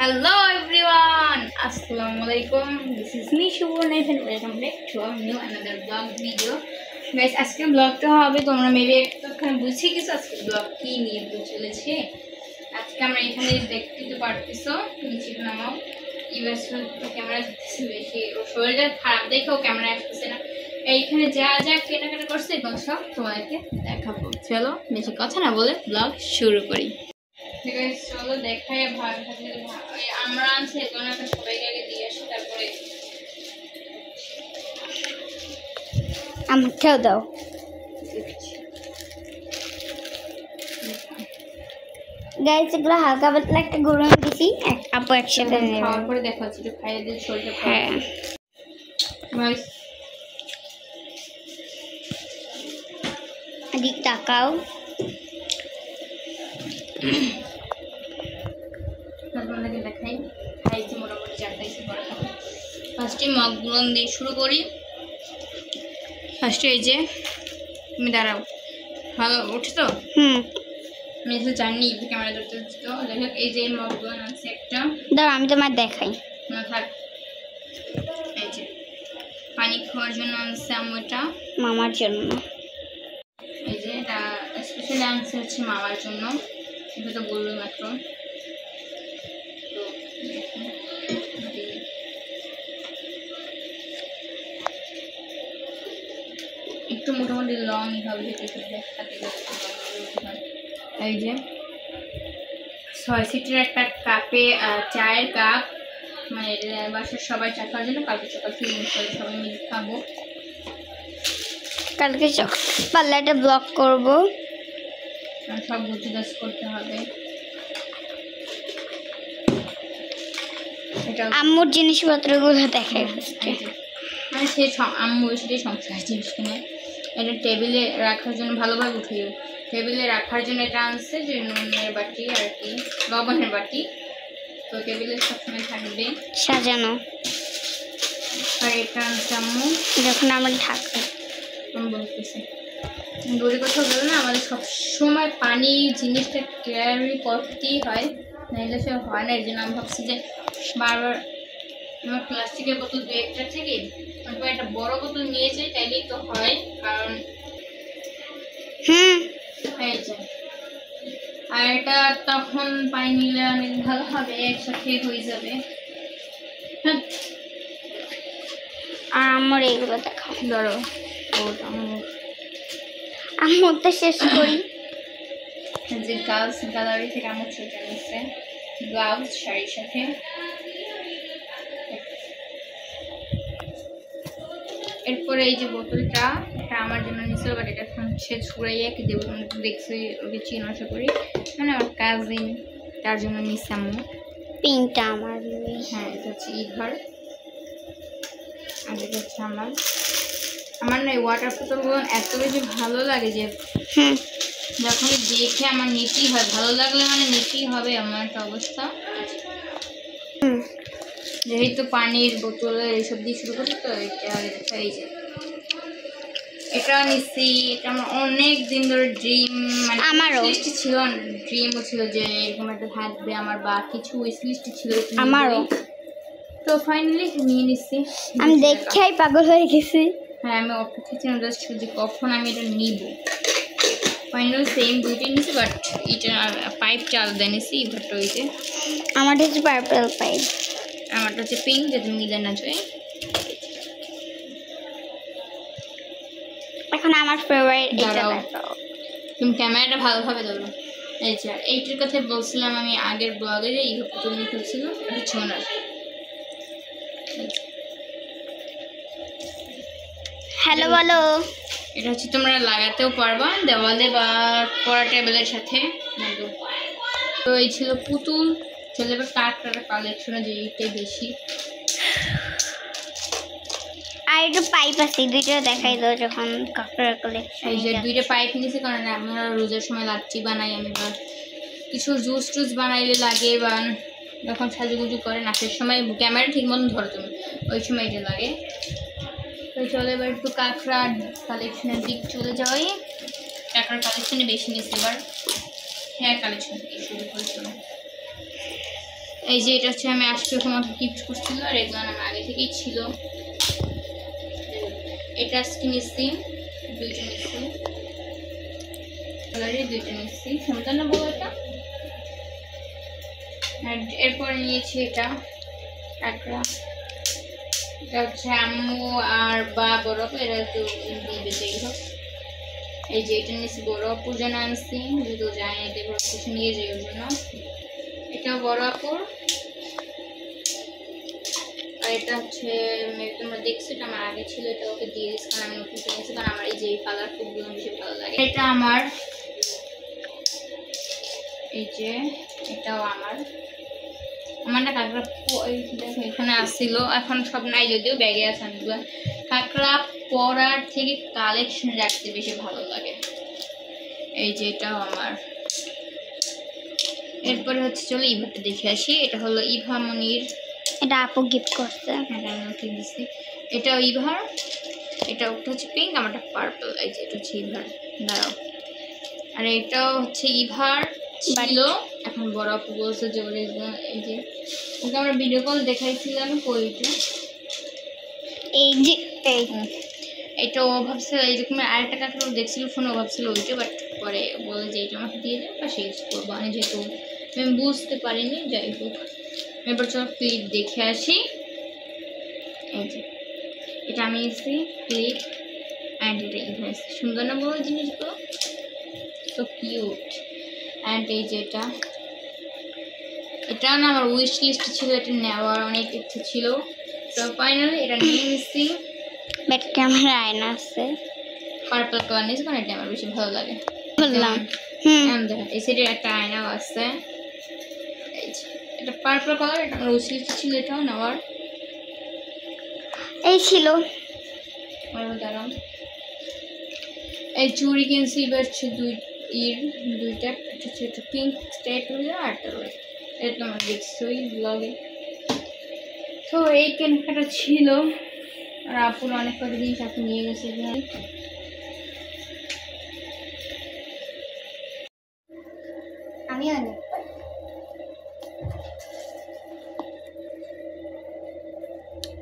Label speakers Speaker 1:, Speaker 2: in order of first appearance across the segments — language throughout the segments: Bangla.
Speaker 1: Hello everyone, Assalamualaikum. This is me Shubhana and welcome back to our new another vlog video. Guys, আজকে ব্লগটা হবে তোমরা মেবি একটুখানি বুঝে গেছো আজকে ব্লগ কি নিয়ে চলেছে। আজকে আমরা এখানে দেখতে পারতেছো নিচে নামাও ইউএস ক্যামেরা বেশি শরীরটা খারাপ দেখেও ক্যামেরা আসতেছে না। এইখানে যা যা কেনাকাটা করছে এবং সব তোমাদেরকে দেখাবো। চলো বেশি কথা না বলে ব্লগ শুরু করি। চলো দেখাই আমরা আনছি এখন একটা সবাইকে আগে দিয়ে আসি তারপরে
Speaker 2: আমাকেও দাও। গাইস এগুলো হালকা পাতলা একটা গরম দিছি আপু একসাথে
Speaker 1: খাওয়ার পরে দেখাচ্ছি একটু খাইয়ে দিয়ে শরীরটা
Speaker 2: হ্যাঁ
Speaker 1: গাইস
Speaker 2: এদিক তাকাও।
Speaker 1: আপনাদেরকে দেখাই খাইছি মোটামুটি চারটাইছি পরে খাবো। ফার্স্টে মগগুলো দিয়ে শুরু করি। ফার্স্টে এই যে তুমি দাঁড়াও ভালো উঠে তো আমি এসে জানি ক্যামেরা ধরতে তো দেখো এই যে মগগুলো আছে একটা
Speaker 2: দাও আমি তোমার দেখাই
Speaker 1: না থাক। এই যে পানি খাওয়ার জন্য আনছে আমটা
Speaker 2: মামার জন্য।
Speaker 1: এই যে এটা স্পেশালি আনছে হচ্ছে মামার জন্য, এটা তো বললো মাত্র। একটু মোটামুটি লং হবে এই যে 6 সিটের একটা কাপে চায়ের কাপ, মানে বাসার সবাই চা খাওয়ার জন্য কালকে সকাল থেকে সবাই মিলে খাবো।
Speaker 2: কালকে পারলে একটা ব্লগ করবো,
Speaker 1: সব বুঝে দাস করতে হবে।
Speaker 2: আম্মুর জিনিসপত্রগুলো দেখাই
Speaker 1: মানে সে আম্মু সেটাই সংসার জিনিস কিনে এটা টেবিলে রাখার জন্য ভালোভাবে উঠিয়ে টেবিলে রাখার জন্য এটা আনছে যে নুনের বাটি আর কি লবণের বাটি, তো টেবিলে সবসময় থাকবে
Speaker 2: সাজানো।
Speaker 1: আর এটা আনছে আম্মু
Speaker 2: যখন আমরা ঢাকা
Speaker 1: বলতেছে দূরে কোথাও গেলে না আমাদের সবসময় পানি জিনিসটা ক্যারি করতেই হয়, নাহলে সে হয় না। এর জন্য আমি ভাবছি যে বারবার আমার প্লাস্টিকের বোতল দু একটা থেকে অথবা একটা বড় বোতল নিয়ে যাই তাইলেই তো হয়, কারণ হয়ে যায়। আর এটা তখন পানি নিলে অনেক ভালো হবে, একসাথে হয়ে যাবে।
Speaker 2: আর আমার এইগুলো দেখাও।
Speaker 1: ধরো
Speaker 2: আম্মুর তো শেষ করি।
Speaker 1: যে গার্লস গ্যালারি থেকে আমার ছবি নিচ্ছে ব্লাউজ শাড়ির সাথে। এরপরে এই যে বোতলটা এটা আমার জন্য নিছিল, বাট এটা সে ছুড়াইয়া কি দেবো দেখছি ওকে চিন আশা করি, মানে আমার কাজিন তার জন্য নিচ্ছে আম্মু।
Speaker 2: পিনটা আমার
Speaker 1: হ্যাঁ এটা হচ্ছে ঘর আর এটা হচ্ছে আমার না এই ওয়াটার বোতলগুলো এত বেশি ভালো লাগে যে যখন দেখে আমার নিতেই হয়, ভালো লাগলে মানে নিতেই হবে এমন একটা অবস্থা। যেহেতু পানির বোতলে এইসব দিয়ে শুরু করছি তো এটা এই যে এটা নিচ্ছি, এটা আমার অনেক দিন ধরে ড্রিম, মানে
Speaker 2: আমারও
Speaker 1: ছিল, ড্রিমও ছিল যে এরকম একটা থাকবে আমার, বা কিছু উইশ লিস্ট ছিল
Speaker 2: আমারও,
Speaker 1: তো ফাইনালি নিয়ে নিচ্ছি।
Speaker 2: আমি দেখেই পাগল হয়ে গেছি।
Speaker 1: হ্যাঁ আমি অপেক্ষা ছিলাম জাস্ট যে কখন আমি এটা নিব। ফাইনাল সেম দুইটাই নিছি, বাট এটা পাইপটা আলাদা নিছি। বাট ওই যে
Speaker 2: আমারটা হচ্ছে পার্পল পাইপ,
Speaker 1: আমারটা হচ্ছে পিঙ্ক, যাতে মিলে না যায়।
Speaker 2: এখন আমার ফেভারিট এটা দেখাও।
Speaker 1: তুমি ক্যামেরাটা ভালোভাবে ধরো। এই যে এইটার কথা বলছিলাম আমি আগের ব্লগে যে এই বোতল নিয়ে খুলছিল, এটা হচ্ছে ওনার।
Speaker 2: হ্যালো বলো।
Speaker 1: এটা হচ্ছে তোমরা লাগাতেও পারবা দেওয়ালে বা পড়া টেবিলের সাথে। তো এই ছিল পুতুল, চলে এবার কাঠটার কালেকশনে যে এইটাই বেশি।
Speaker 2: আর একটু পাইপ আছে, দুইটা দেখাই দাও যখন কাপড়ের কালেকশন।
Speaker 1: এই যে দুইটা পাইপ নিয়েছি, কারণ আমরা রোজার সময় লাচ্ছি বানাই, আমি বা কিছু জুস টুস বানাইলে লাগে, বা যখন সাজুগুজু করে নাচের সময় ক্যামেরা ঠিক মতন ধরো তুমি, ওই সময় এটা লাগে। তো চলো এবার একটু কাঁকড়ার কালেকশনের দিক চলে যাই। কাঁকড়ার কালেকশনে বেশি নিয়েছে এবার, হেয়ার কালেকশন থেকে শুরু করে চলো। এই যে এটা হচ্ছে আমি আজকে তোমাকে গিফট করছিল, আর এগুলো আমার আগে থেকেই ছিল। এটা আজকে নিচ্ছি, দুইটা নিচ্ছি, দুইটা নিচ্ছি, সুন্দর না বলো এটা। আর এরপরে নিয়েছি এটা একটা, এটা হচ্ছে আম্মু আর বা বড় আপু, এরা তো দিবে যাই হোক। এই যে এটা নিয়েছি বড় আপুর জন্য আনছি, যেহেতু যাই এদের কিছু নিয়ে যাই ওর জন্য। এটা বড় আপুর, আর এটা হচ্ছে তোমরা দেখছো, এটা আমার আগে ছিল, এটা ওকে দিয়ে দিচ্ছি কারণ আমি নতুন কিনেছি, কারণ আমার এই যে কালারফুলগুলো বেশি ভালো লাগে। এটা আমার, এই যে এটাও আমার না কাঁকড়া এখানে আসছিল, এখন সব নাই যদিও ব্যাগে আছে অনেকগুলো। কাঁকড়া পরার থেকে কালেকশন রাখতে বেশি ভালো লাগে। এই যে এটাও আমার। এরপরে হচ্ছে চলো ইভাটা দেখে আসি। এটা হলো ইভা মনির,
Speaker 2: এটা আপু গিফট করছে।
Speaker 1: এটাও ইভার, এটা হচ্ছে পিঙ্ক, আমারটা পার্পল। এই যে এটা হচ্ছে ইভার, দাঁড়াও। আর এটাও হচ্ছে ইভার ছিল, এখন বড় আপু বলছে যে এই যে ওকে আমরা ভিডিও কল দেখাইছিলাম কইটা,
Speaker 2: এই যে
Speaker 1: এটা ও ভাবছিল এইরকম আরেকটা কাকড় দেখছিল ফোনে, ও ভাবছিল ওইটা, বাট পরে বলে যে এটা আমাকে দিয়ে দেবে বা সে ইউজ করবো। আমি যেহেতু আমি বুঝতে পারিনি, যাই হোক। এবার চলো ক্লিপ দেখে আসি। এই যে এটা আমি এসেছি ক্লিপ, অ্যান্ড এটা ইভেন্টস, সুন্দর না বড় জিনিসগুলো, সো কিউট। অ্যান্ড এই যে এটা না আমার উইশ লিস্ট ছিল, এটা নেওয়ার অনেক ইচ্ছে ছিল, তো ফাইনালি এটা নিয়ে নিচ্ছি।
Speaker 2: ব্যাক ক্যামেরা আয়না আছে,
Speaker 1: পার্পল কালার নিয়েছি কারণ এটা আমার বেশি ভালো লাগে।
Speaker 2: বললাম
Speaker 1: এই সাইডে একটা আয়নাও আছে, এই যে এটা পার্পল কালার, এটা আমার উইশ লিস্ট ছিল, এটাও নেওয়ার
Speaker 2: এই ছিল।
Speaker 1: দাঁড়াও, এই চুড়ি কিনছি এবার দুইটা, একটা পিঙ্ক স্টেট রয়েছে আর একটা রয়েছে, এটা তোমরা দেখছো ওই ব্লগে। তো এই কেনাকাটা ছিল, আর আপুর অনেক কটা জিনিস আপু নিয়ে গেছে।
Speaker 2: আমি অনেক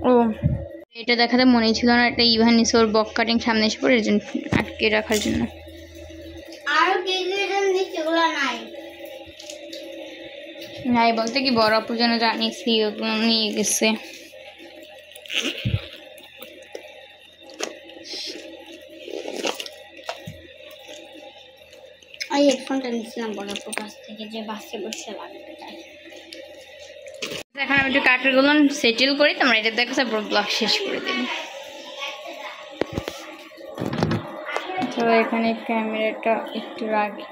Speaker 1: ও এটা দেখাতে মনেই ছিল না, একটা ইভান নিছে ওর বক কাটিং সামনে এসে পড়ে, এর জন্য আটকে রাখার জন্য।
Speaker 2: আরো কিছু নিচেগুলো নাই,
Speaker 1: নাই বলতে কি বড় আপুর জন্য জানিয়েছি, ওগুলো নিয়ে গেছে।
Speaker 2: ওই হেডফোনটা নিয়েছিলাম বড় আপুর কাছ থেকে, যে বাসে বসে লাগবে তাই।
Speaker 1: এখন আমি একটু কাঠগুলো সেটেল করি, তোমরা এটা দেখো, পুরো ব্লগ শেষ করে দেবে। তো এখানে ক্যামেরাটা একটু রাখি।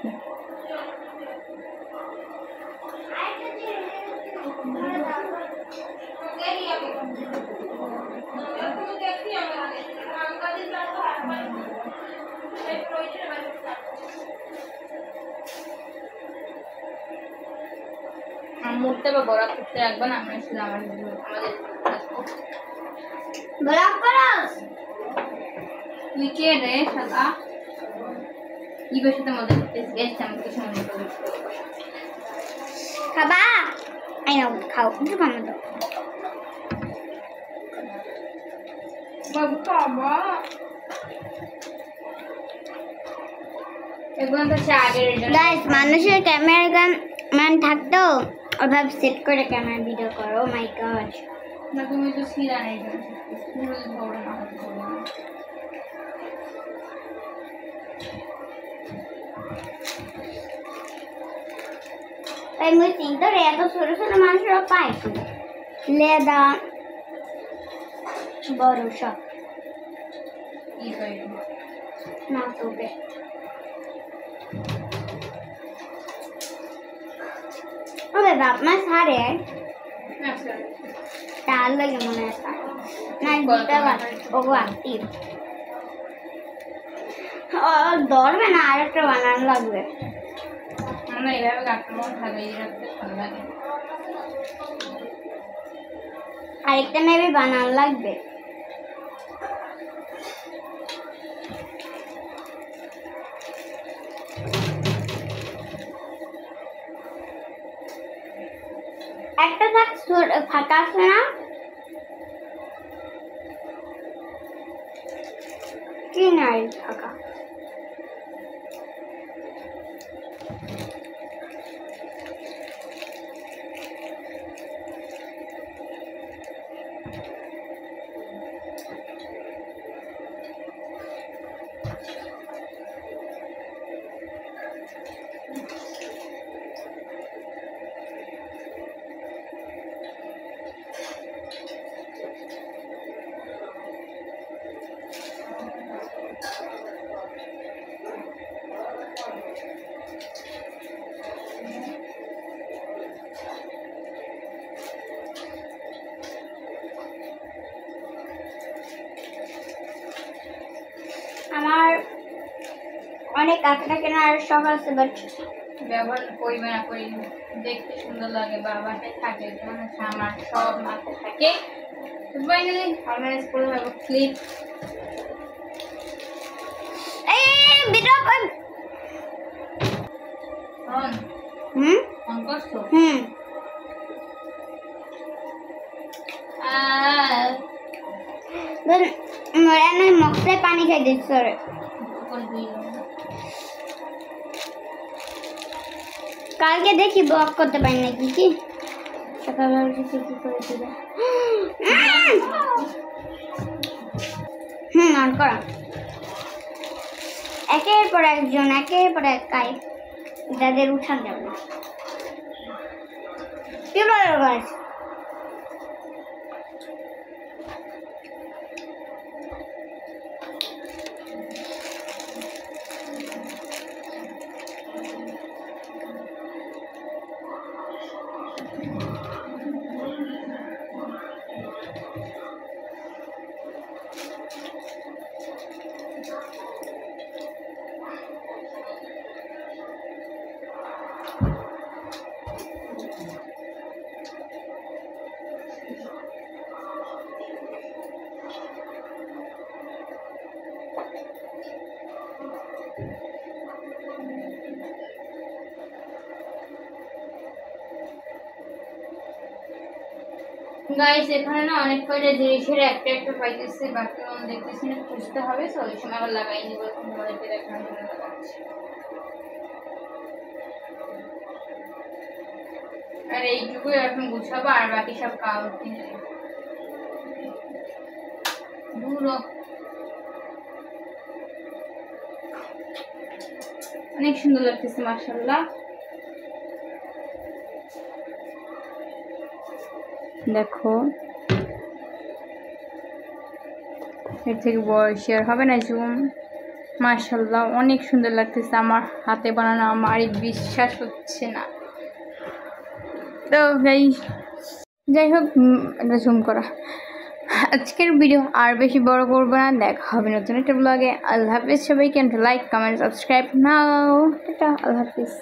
Speaker 1: মুহূর্তে বা বড় করতে রাখবো না, আমরা শুধু আমাদের
Speaker 2: ব্লগ করো।
Speaker 1: তুই কে রে শালা? ইবের সাথে মজা করতেছি, গেছে আমি কিছু মনে করি।
Speaker 2: খাবা? আই নাও, খাও, কিছু বানা দাও।
Speaker 1: বাবু খাবা? এগুলো তো আগের।
Speaker 2: গাইস, মানুষের ক্যামেরাম্যান থাকতো ওভাবে সেট করে ক্যামেরা ভিডিও করো। মাই গড,
Speaker 1: না তুমি তো সিরা নেই, পুরো বড় না
Speaker 2: তাই মুই চিন্তা রে, এত ছোট ছোট মানুষরা পায় কি লেদা বড় সব
Speaker 1: কি কই
Speaker 2: না তোকে। ওরে বাপ মা সারে তার লাগে মনে হয় না দিতে ওগো আত্মি ধরবে না, আর একটা বানানো লাগবে।
Speaker 1: আমরা এইভাবে কাটবো, ভালো রাখতে ভালো লাগে।
Speaker 2: আরেকটা মেবি বানানো লাগবে। একটা থাক ফাঁকা আছে না কি নাই ফাঁকা আমার অনেক আঁকড়া কেনার শখ আছে বাট
Speaker 1: ব্যবহার করবে না করি দেখতে সুন্দর লাগে বা বাসায় থাকে যেমন আমার সব মাথায় থাকে ফাইনালি অর্গানাইজ করে হবে ক্লিপ
Speaker 2: এই ভিডিও
Speaker 1: অন অন করছো
Speaker 2: মনে মক্সে পানি খাই দিচ্ছ রে কালকে দেখি ব্লগ করতে পারি নাকি কি সকালবেলা উঠে কি করে দিবে অন করা একের পর একজন একের পর এক কাই যাদের উঠান যাবে না কি বলো গাইস
Speaker 1: গাইস এখানে না অনেক কয়টা জিনিসের একটা একটা পাইতেছে বাকি অন্য দেখতেছি না খুঁজতে হবে তো ওই সময় আবার লাগাই নিব তোমাদেরকে দেখানোর জন্য লাগাচ্ছি আর এইটুকুই এখন গুছাবো আর বাকি সব কাগজ কিনে দূর অনেক সুন্দর লাগতেছে মাশাআল্লাহ দেখো এর থেকে বড় শেয়ার হবে না জুম মাশাআল্লাহ অনেক সুন্দর লাগতেছে আমার হাতে বানানো আমারই বিশ্বাস হচ্ছে না তো যাই হোক এটা জুম করা আজকের ভিডিও আর বেশি বড় করবো না দেখা হবে নতুন একটা ব্লগে আল্লাহ হাফিজ সবাইকে লাইক কমেন্ট সাবস্ক্রাইব নাও টাটা আল্লাহ হাফিজ